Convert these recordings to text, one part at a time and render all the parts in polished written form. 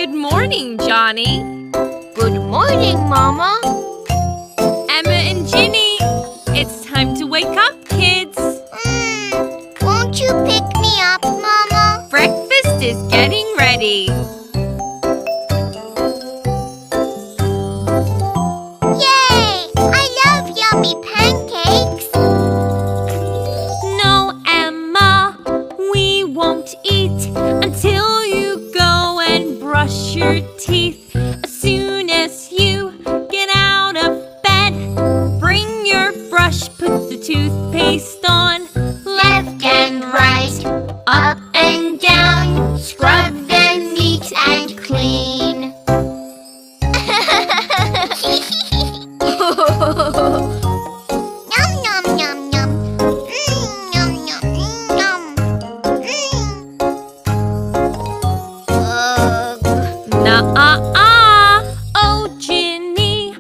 Good morning, Johnny. Good morning, Mama. Emma and Ginny, it's time to wake up, kids. Won't you pick me up, Mama? Breakfast is getting ready. Yay! I love yummy pancakes. No, Emma, we won't eat until you go and brush your teeth. As soon as you get out of bed, bring your brush, put the toothpaste on. Left and right, up and down, scrub them neat and clean. Yum, yum, yum, yum. Yum, yum, yum. Nuh-uh-uh. Oh, Ginny,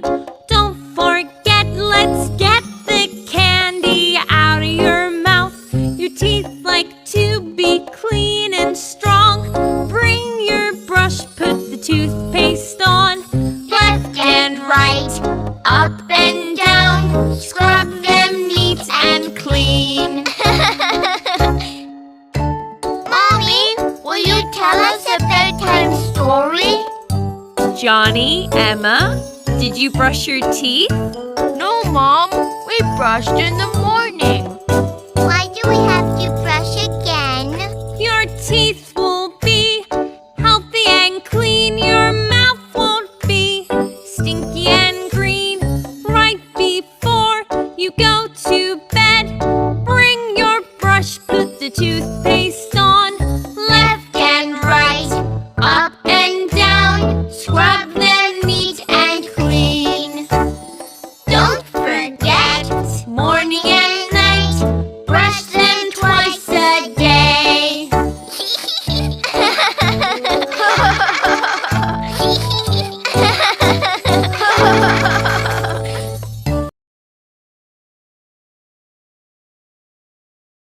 don't forget, let's get the candy out of your mouth. Your teeth like to be clean and strong. Bring your brush, put the toothpaste on. Left and right, up and down, scrub them neat and clean. Mommy, will you tell us a bedtime story? Johnny, Emma, did you brush your teeth? No, Mom. We brushed in the morning. Why do we have